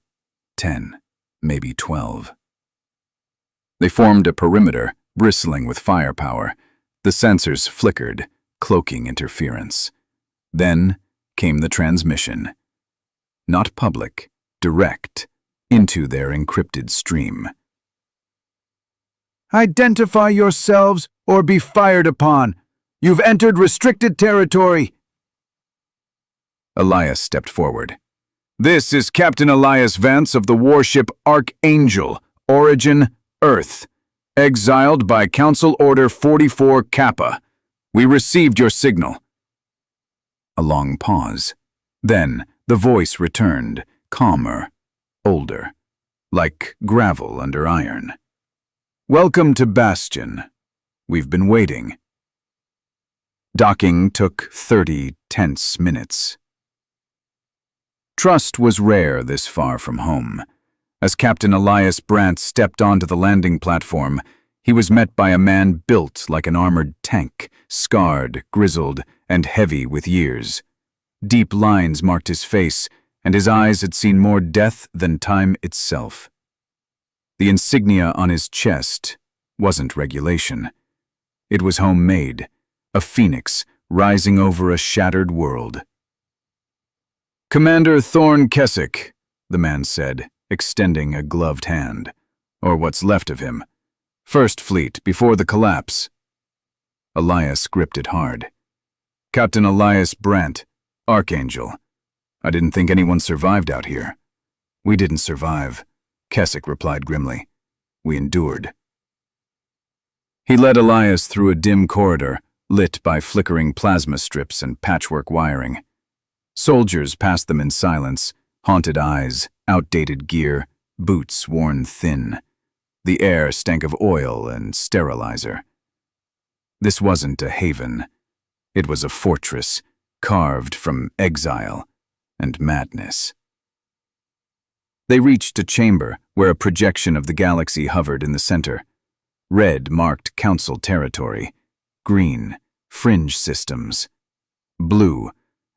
10, maybe 12. They formed a perimeter, bristling with firepower. The sensors flickered, cloaking interference. Then came the transmission. Not public, direct, into their encrypted stream. Identify yourselves or be fired upon. You've entered restricted territory. Elias stepped forward. This is Captain Elias Vance of the warship Archangel, origin Earth. Exiled by Council Order 44 Kappa. We received your signal. A long pause. Then the voice returned, calmer, older, like gravel under iron. Welcome to Bastion. We've been waiting. Docking took 30 tense minutes. Trust was rare this far from home. As Captain Elias Brandt stepped onto the landing platform, he was met by a man built like an armored tank, scarred, grizzled, and heavy with years. Deep lines marked his face, and his eyes had seen more death than time itself. The insignia on his chest wasn't regulation. It was homemade, a phoenix rising over a shattered world. Commander Thorne Kessick, the man said, extending a gloved hand, or what's left of him. First Fleet, before the collapse. Elias gripped it hard. Captain Elias Brandt, Archangel. I didn't think anyone survived out here. We didn't survive, Kessick replied grimly. We endured. He led Elias through a dim corridor, lit by flickering plasma strips and patchwork wiring. Soldiers passed them in silence, haunted eyes, outdated gear, boots worn thin. The air stank of oil and sterilizer. This wasn't a haven. It was a fortress, carved from exile and madness. They reached a chamber where a projection of the galaxy hovered in the center. Red marked Council territory. Green, fringe systems. Blue,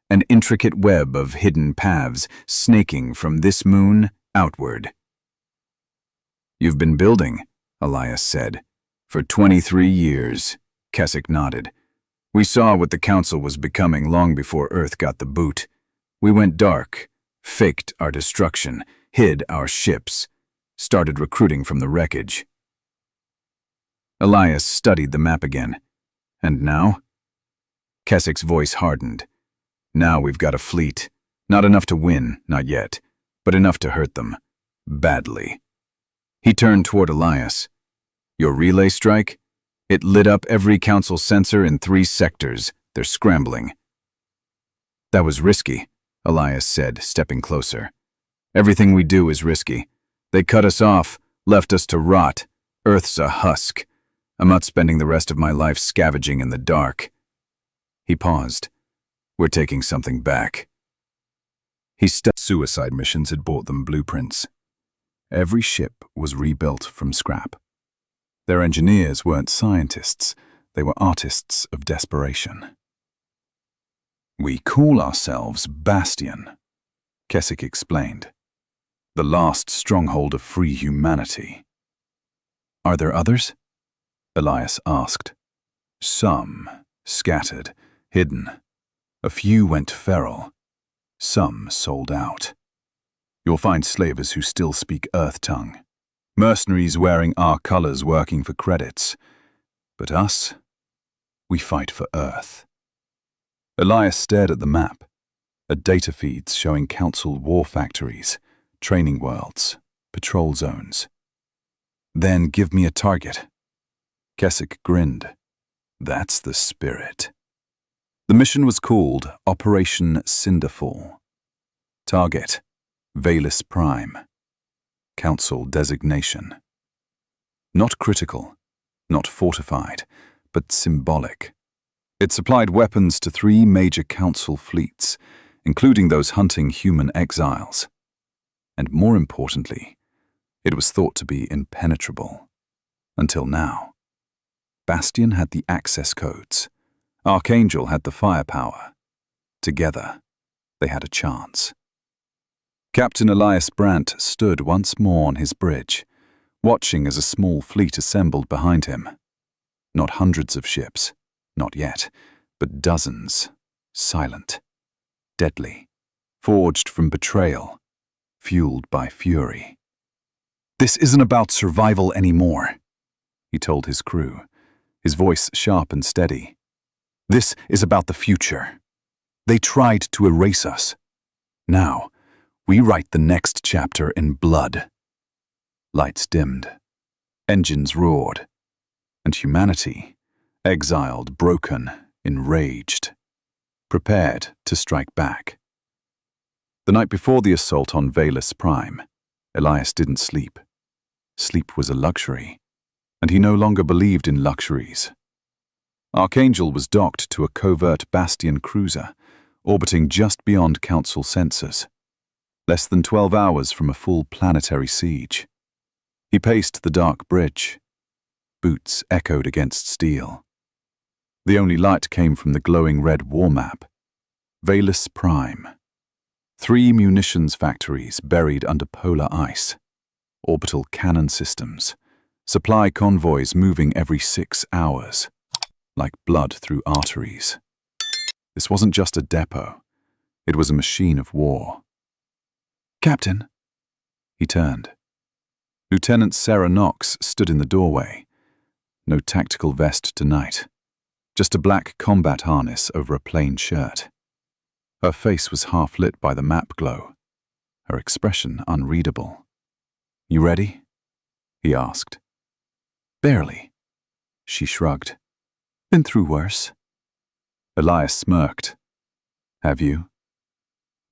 an intricate web of hidden paths snaking from this moon outward. You've been building, Elias said. For 23 years, Kessick nodded. We saw what the Council was becoming long before Earth got the boot. We went dark, faked our destruction, hid our ships, started recruiting from the wreckage. Elias studied the map again. And now? Kessick's voice hardened. Now we've got a fleet. Not enough to win, not yet, but enough to hurt them. Badly. He turned toward Elias. Your relay strike? It lit up every Council sensor in 3 sectors. They're scrambling. That was risky, Elias said, stepping closer. Everything we do is risky. They cut us off, left us to rot. Earth's a husk. I'm not spending the rest of my life scavenging in the dark. He paused. We're taking something back. He studied suicide missions had bought them blueprints. Every ship was rebuilt from scrap. Their engineers weren't scientists. They were artists of desperation. "We call ourselves Bastion," Keswick explained. "The last stronghold of free humanity." "Are there others?" Elias asked. "Some, scattered, hidden. A few went feral. Some sold out. You'll find slavers who still speak Earth tongue. Mercenaries wearing our colors working for credits. But us, we fight for Earth." Elias stared at the map, at data feeds showing Council war factories, training worlds, patrol zones. "Then give me a target." Keswick grinned. "That's the spirit." The mission was called Operation Cinderfall. Target: Valus Prime. Council designation. Not critical, not fortified, but symbolic. It supplied weapons to 3 major Council fleets, including those hunting human exiles. And more importantly, it was thought to be impenetrable. Until now. Bastion had the access codes. Archangel had the firepower. Together, they had a chance. Captain Elias Brandt stood once more on his bridge, watching as a small fleet assembled behind him. Not hundreds of ships, not yet, but dozens, silent, deadly, forged from betrayal, fueled by fury. "This isn't about survival anymore," he told his crew, his voice sharp and steady. "This is about the future. They tried to erase us. Now, we write the next chapter in blood." Lights dimmed. Engines roared. And humanity, exiled, broken, enraged, prepared to strike back. The night before the assault on Valus Prime, Elias didn't sleep. Sleep was a luxury, and he no longer believed in luxuries. Archangel was docked to a covert Bastion cruiser, orbiting just beyond Council sensors, less than 12 hours from a full planetary siege. He paced the dark bridge. Boots echoed against steel. The only light came from the glowing red war map. Valus Prime. 3 munitions factories buried under polar ice. Orbital cannon systems. Supply convoys moving every 6 hours. Like blood through arteries. This wasn't just a depot. It was a machine of war. "Captain." He turned. Lieutenant Sarah Knox stood in the doorway. No tactical vest tonight. Just a black combat harness over a plain shirt. Her face was half lit by the map glow. Her expression unreadable. "You ready?" he asked. "Barely." She shrugged. "Been through worse." Elias smirked. "Have you?"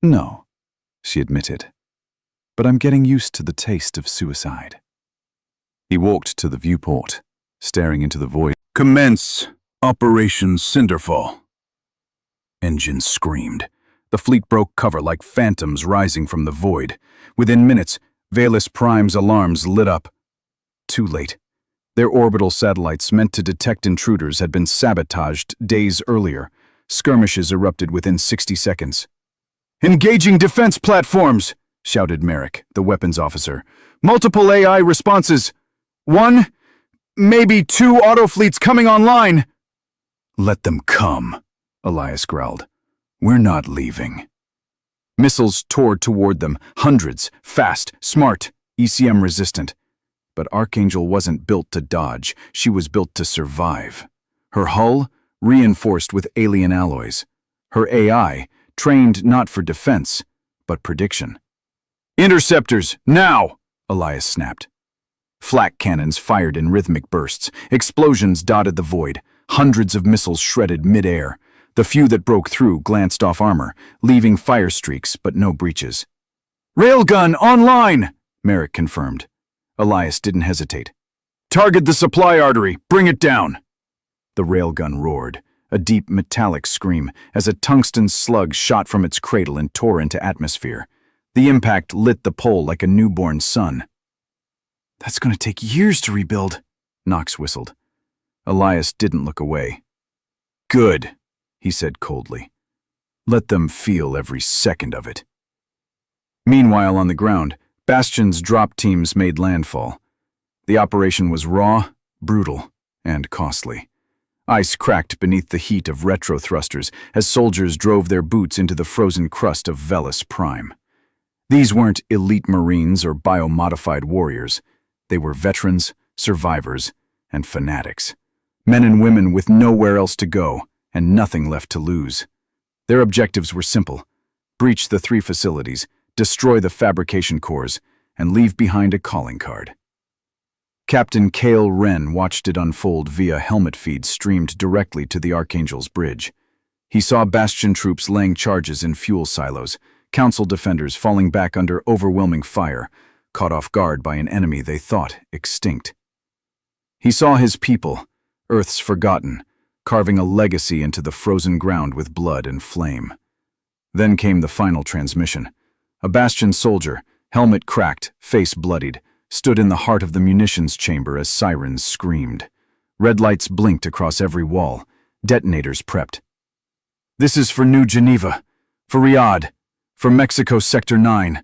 "No," she admitted. "But I'm getting used to the taste of suicide." He walked to the viewport, staring into the void. "Commence Operation Cinderfall." Engines screamed. The fleet broke cover like phantoms rising from the void. Within minutes, Valus Prime's alarms lit up. Too late. Their orbital satellites meant to detect intruders had been sabotaged days earlier. Skirmishes erupted within 60 seconds. "Engaging defense platforms!" shouted Merrick, the weapons officer. "Multiple AI responses. 1, maybe 2 autofleets coming online." "Let them come," Elias growled. "We're not leaving." Missiles tore toward them, hundreds, fast, smart, ECM resistant. But Archangel wasn't built to dodge, she was built to survive. Her hull, reinforced with alien alloys. Her AI, trained not for defense, but prediction. "Interceptors, now!" Elias snapped. Flak cannons fired in rhythmic bursts. Explosions dotted the void. Hundreds of missiles shredded mid-air. The few that broke through glanced off armor, leaving fire streaks but no breaches. "Railgun online!" Merrick confirmed. Elias didn't hesitate. "Target the supply artery! Bring it down!" The railgun roared, a deep metallic scream, as a tungsten slug shot from its cradle and tore into atmosphere. The impact lit the pole like a newborn sun. "That's going to take years to rebuild," Knox whistled. Elias didn't look away. "Good," he said coldly. "Let them feel every second of it." Meanwhile, on the ground, Bastion's drop teams made landfall. The operation was raw, brutal, and costly. Ice cracked beneath the heat of retro thrusters as soldiers drove their boots into the frozen crust of Velis Prime. These weren't elite Marines or biomodified warriors. They were veterans, survivors, and fanatics. Men and women with nowhere else to go and nothing left to lose. Their objectives were simple: breach the 3 facilities, destroy the fabrication cores, and leave behind a calling card. Captain Cale Wren watched it unfold via helmet feed streamed directly to the Archangel's bridge. He saw Bastion troops laying charges in fuel silos, Council defenders falling back under overwhelming fire, caught off guard by an enemy they thought extinct. He saw his people, Earth's forgotten, carving a legacy into the frozen ground with blood and flame. Then came the final transmission. A Bastion soldier, helmet cracked, face bloodied, stood in the heart of the munitions chamber as sirens screamed. Red lights blinked across every wall. Detonators prepped. "This is for New Geneva, for Riyadh, for Mexico Sector 9,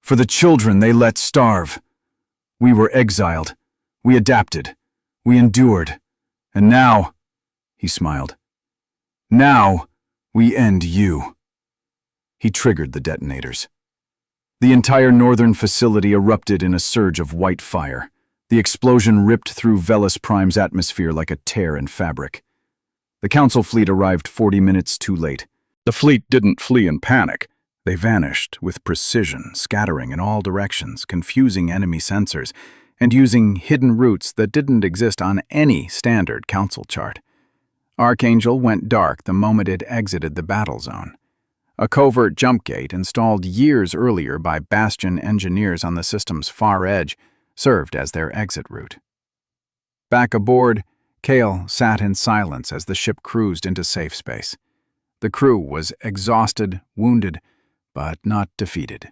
for the children they let starve. We were exiled. We adapted. We endured. And now," he smiled, "now we end you." He triggered the detonators. The entire northern facility erupted in a surge of white fire. The explosion ripped through Velis Prime's atmosphere like a tear in fabric. The Council fleet arrived 40 minutes too late. The fleet didn't flee in panic. They vanished with precision, scattering in all directions, confusing enemy sensors, and using hidden routes that didn't exist on any standard Council chart. Archangel went dark the moment it exited the battle zone. A covert jump gate installed years earlier by Bastion engineers on the system's far edge served as their exit route. Back aboard, Cale sat in silence as the ship cruised into safe space. The crew was exhausted, wounded, but not defeated.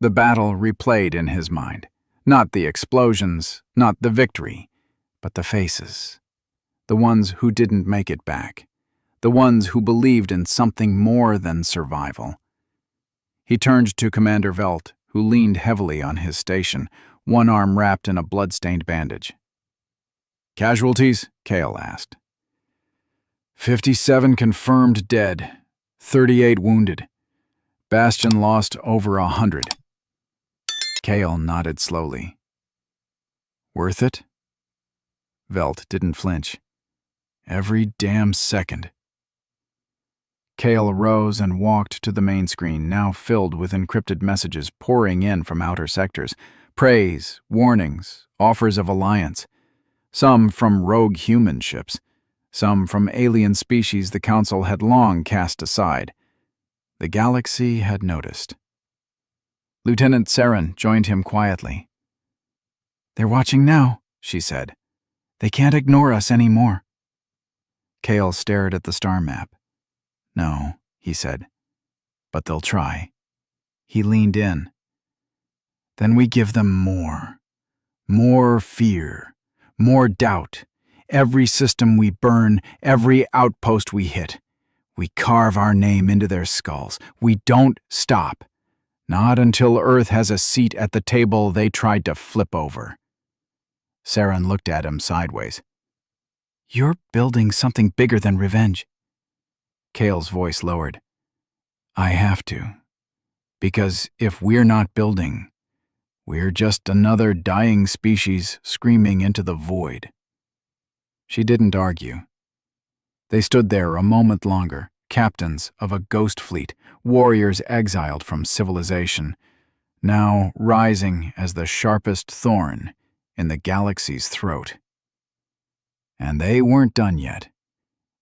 The battle replayed in his mind. Not the explosions, not the victory, but the faces. The ones who didn't make it back. The ones who believed in something more than survival. He turned to Commander Velt, who leaned heavily on his station, one arm wrapped in a blood-stained bandage. "Casualties?" Cale asked. 57 confirmed dead, 38 wounded. Bastion lost over 100. Cale nodded slowly. "Worth it?" Velt didn't flinch. "Every damn second." Cale arose and walked to the main screen, now filled with encrypted messages pouring in from outer sectors. Praise, warnings, offers of alliance. Some from rogue human ships. Some from alien species the Council had long cast aside. The galaxy had noticed. Lieutenant Saren joined him quietly. "They're watching now," she said. "They can't ignore us anymore." Cale stared at the star map. "No," he said, "but they'll try." He leaned in. "Then we give them more. More fear. More doubt. Every system we burn, every outpost we hit. We carve our name into their skulls. We don't stop. Not until Earth has a seat at the table they tried to flip over." Saren looked at him sideways. "You're building something bigger than revenge." Cale's voice lowered. "I have to. Because if we're not building, we're just another dying species screaming into the void." She didn't argue. They stood there a moment longer, captains of a ghost fleet, warriors exiled from civilization, now rising as the sharpest thorn in the galaxy's throat. And they weren't done yet,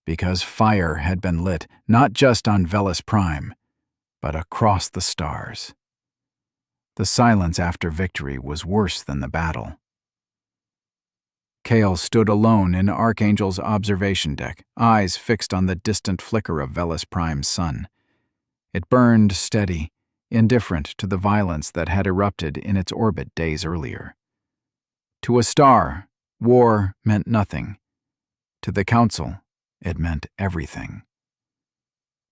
because fire had been lit not just on Velis Prime, but across the stars. The silence after victory was worse than the battle. Cale stood alone in Archangel's observation deck, eyes fixed on the distant flicker of Velis Prime's sun. It burned steady, indifferent to the violence that had erupted in its orbit days earlier. To a star, war meant nothing. To the Council, it meant everything.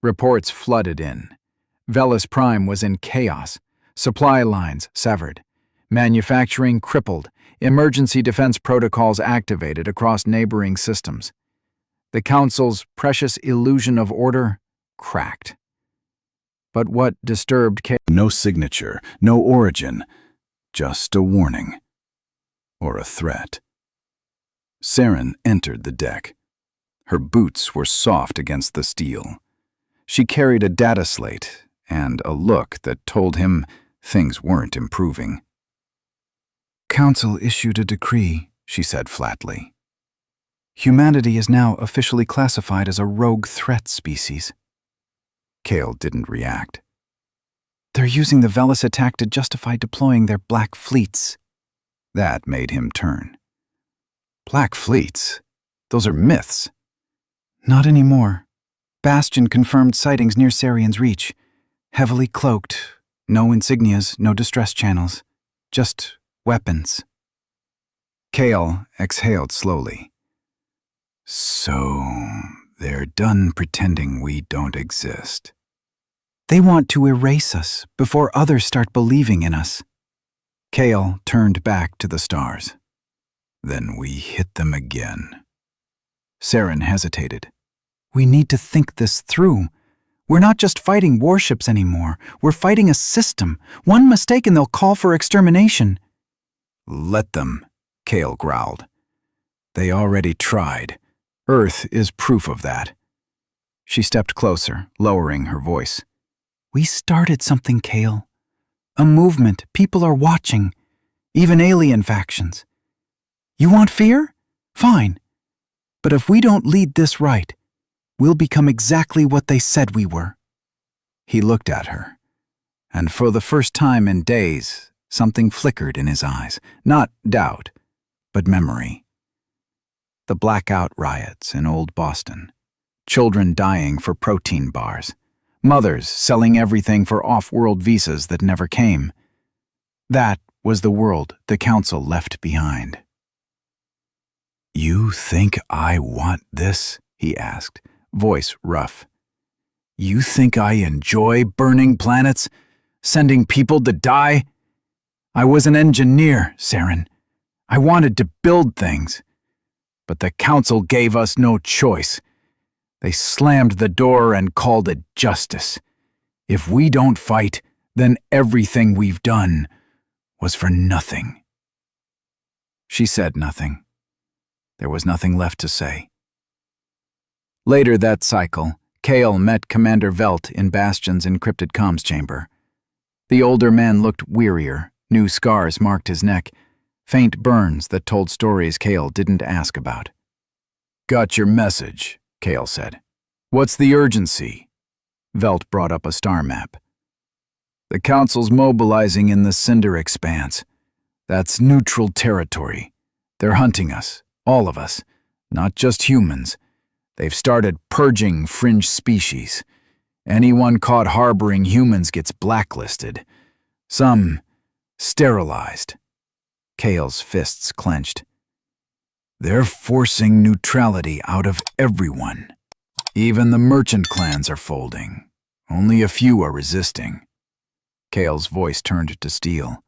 Reports flooded in. Velis Prime was in chaos. Supply lines severed. Manufacturing crippled. Emergency defense protocols activated across neighboring systems. The Council's precious illusion of order cracked. But what disturbed No signature, no origin, just a warning. Or a threat. Saren entered the deck. Her boots were soft against the steel. She carried a data slate and a look that told him things weren't improving. Council issued a decree, she said flatly. Humanity is now officially classified as a rogue threat species. Kale didn't react. They're using the Velis attack to justify deploying their black fleets. That made him turn. Black fleets? Those are myths. Not anymore. Bastion confirmed sightings near Sarian's Reach. Heavily cloaked. No insignias, no distress channels. Just weapons. Kale exhaled slowly. So, they're done pretending we don't exist. They want to erase us before others start believing in us. Kale turned back to the stars. Then we hit them again. Saren hesitated. We need to think this through. We're not just fighting warships anymore. We're fighting a system. One mistake and they'll call for extermination. Let them, Kale growled. They already tried. Earth is proof of that. She stepped closer, lowering her voice. We started something, Kale. A movement. People are watching. Even alien factions. You want fear? Fine. But if we don't lead this right, we'll become exactly what they said we were. He looked at her, and for the first time in days, something flickered in his eyes. Not doubt, but memory. The blackout riots in old Boston. Children dying for protein bars. Mothers selling everything for off-world visas that never came. That was the world the Council left behind. You think I want this? He asked, voice rough. You think I enjoy burning planets? Sending people to die? I was an engineer, Saren. I wanted to build things. But the Council gave us no choice. They slammed the door and called it justice. If we don't fight, then everything we've done was for nothing. She said nothing. There was nothing left to say. Later that cycle, Kale met Commander Velt in Bastion's encrypted comms chamber. The older man looked wearier. New scars marked his neck, faint burns that told stories Kale didn't ask about. Got your message, Kale said. What's the urgency? Velt brought up a star map. The Council's mobilizing in the Cinder Expanse. That's neutral territory. They're hunting us, all of us, not just humans. They've started purging fringe species. Anyone caught harboring humans gets blacklisted. Some sterilized. Kale's fists clenched. They're forcing neutrality out of everyone. Even the merchant clans are folding. Only a few are resisting. Kale's voice turned to steel.